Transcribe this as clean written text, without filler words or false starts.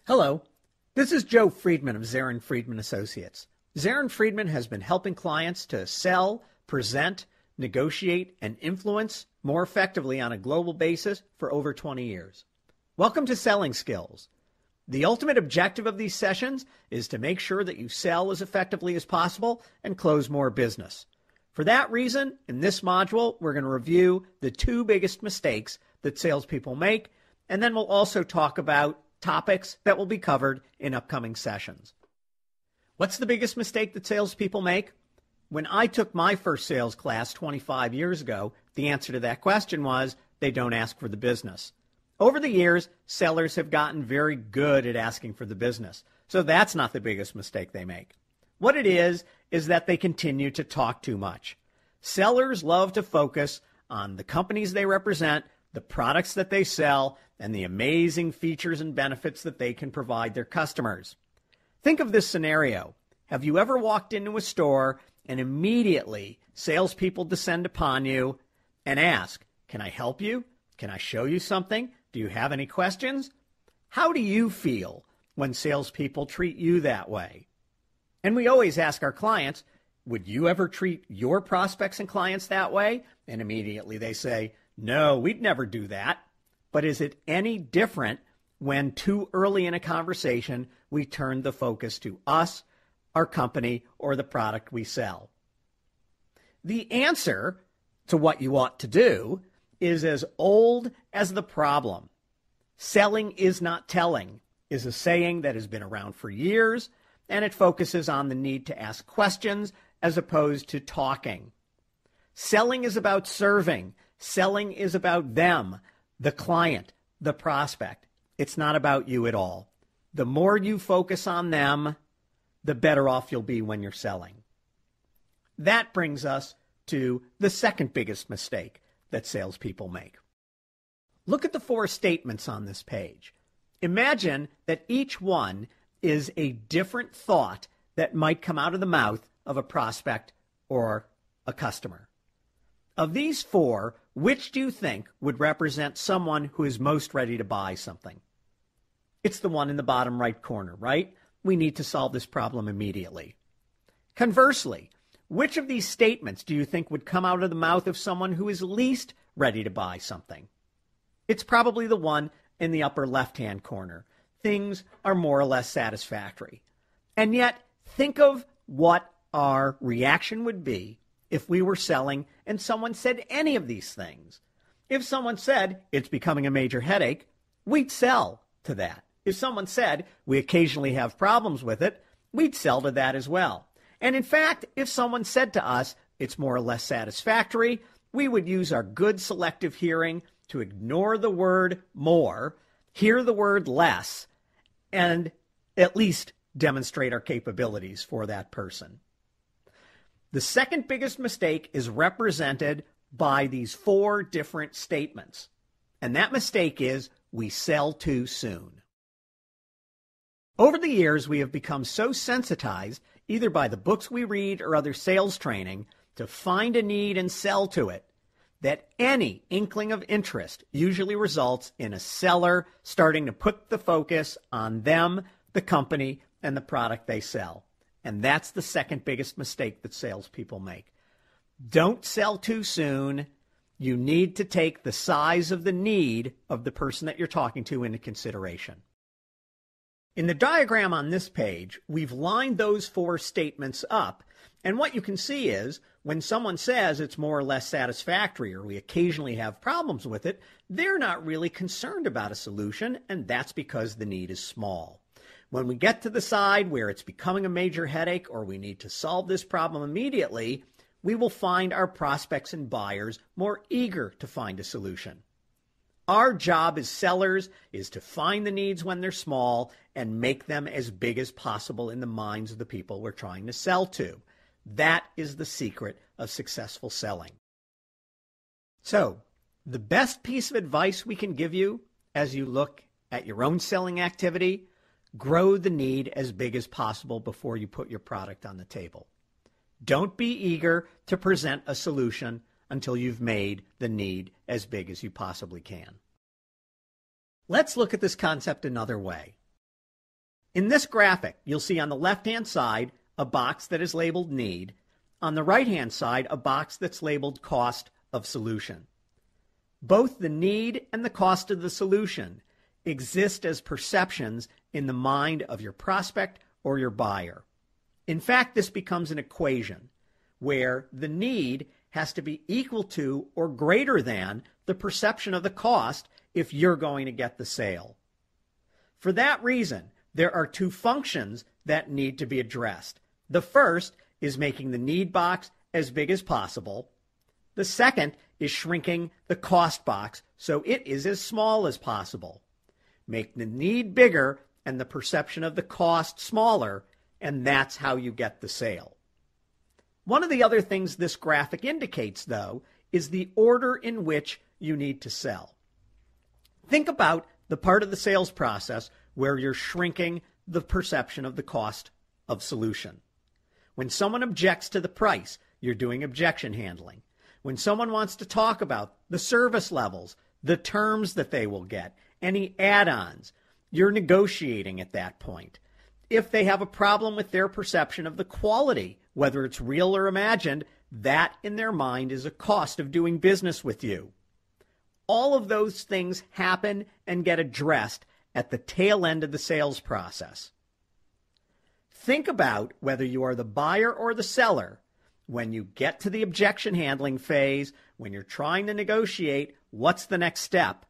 Hello, this is Joe Friedman of ZEHREN-FRIEDMAN Associates. ZEHREN-FRIEDMAN has been helping clients to sell, present, negotiate, and influence more effectively on a global basis for over 20 years. Welcome to Selling Skills. The ultimate objective of these sessions is to make sure that you sell as effectively as possible and close more business. For that reason, in this module, we're going to review the two biggest mistakes that salespeople make, and then we'll also talk about topics that will be covered in upcoming sessions. What's the biggest mistake that salespeople make? When I took my first sales class 25 years ago, the answer to that question was they don't ask for the business. Over the years, sellers have gotten very good at asking for the business, so that's not the biggest mistake they make. What it is that they continue to talk too much. Sellers love to focus on the companies they represent, the products that they sell, and the amazing features and benefits that they can provide their customers. Think of this scenario. Have you ever walked into a store and immediately salespeople descend upon you and ask, "Can I help you? Can I show you something? Do you have any questions?" How do you feel when salespeople treat you that way? And we always ask our clients, would you ever treat your prospects and clients that way? And immediately they say, "No, we'd never do that." But is it any different when too early in a conversation we turn the focus to us, our company, or the product we sell? The answer to what you ought to do is as old as the problem. Selling is not telling is a saying that has been around for years, and it focuses on the need to ask questions as opposed to talking. Selling is about serving. Selling is about them, the client, the prospect. It's not about you at all. The more you focus on them, the better off you'll be when you're selling. That brings us to the second biggest mistake that salespeople make. Look at the four statements on this page. Imagine that each one is a different thought that might come out of the mouth of a prospect or a customer. Of these four, which do you think would represent someone who is most ready to buy something? It's the one in the bottom right corner, right? We need to solve this problem immediately. Conversely, which of these statements do you think would come out of the mouth of someone who is least ready to buy something? It's probably the one in the upper left-hand corner. Things are more or less satisfactory. And yet, think of what our reaction would be if we were selling and someone said any of these things. If someone said, "It's becoming a major headache," we'd sell to that. If someone said, "We occasionally have problems with it," we'd sell to that as well. And in fact, if someone said to us, "It's more or less satisfactory," we would use our good selective hearing to ignore the word more, hear the word less, and at least demonstrate our capabilities for that person. The second biggest mistake is represented by these four different statements. And that mistake is we sell too soon. Over the years, we have become so sensitized, either by the books we read or other sales training, to find a need and sell to it, that any inkling of interest usually results in a seller starting to put the focus on them, the company, and the product they sell. And that's the second biggest mistake that salespeople make. Don't sell too soon. You need to take the size of the need of the person that you're talking to into consideration. In the diagram on this page, we've lined those four statements up. And what you can see is when someone says it's more or less satisfactory or we occasionally have problems with it, they're not really concerned about a solution, and that's because the need is small. When we get to the side where it's becoming a major headache or we need to solve this problem immediately, we will find our prospects and buyers more eager to find a solution. Our job as sellers is to find the needs when they're small and make them as big as possible in the minds of the people we're trying to sell to. That is the secret of successful selling. So, the best piece of advice we can give you as you look at your own selling activity: grow the need as big as possible before you put your product on the table. Don't be eager to present a solution until you've made the need as big as you possibly can. Let's look at this concept another way. In this graphic, you'll see on the left-hand side a box that is labeled need. On the right-hand side, a box that's labeled cost of solution. Both the need and the cost of the solution exist as perceptions in the mind of your prospect or your buyer. In fact, this becomes an equation where the need has to be equal to or greater than the perception of the cost if you're going to get the sale. For that reason, there are two functions that need to be addressed. The first is making the need box as big as possible. The second is shrinking the cost box so it is as small as possible. Make the need bigger and the perception of the cost smaller, and that's how you get the sale. One of the other things this graphic indicates, though, is the order in which you need to sell. Think about the part of the sales process where you're shrinking the perception of the cost of solution. When someone objects to the price, you're doing objection handling. When someone wants to talk about the service levels, the terms that they will get, any add-ons, you're negotiating at that point. If they have a problem with their perception of the quality, whether it's real or imagined, that in their mind is a cost of doing business with you. All of those things happen and get addressed at the tail end of the sales process. Think about whether you are the buyer or the seller when you get to the objection handling phase, when you're trying to negotiate, what's the next step?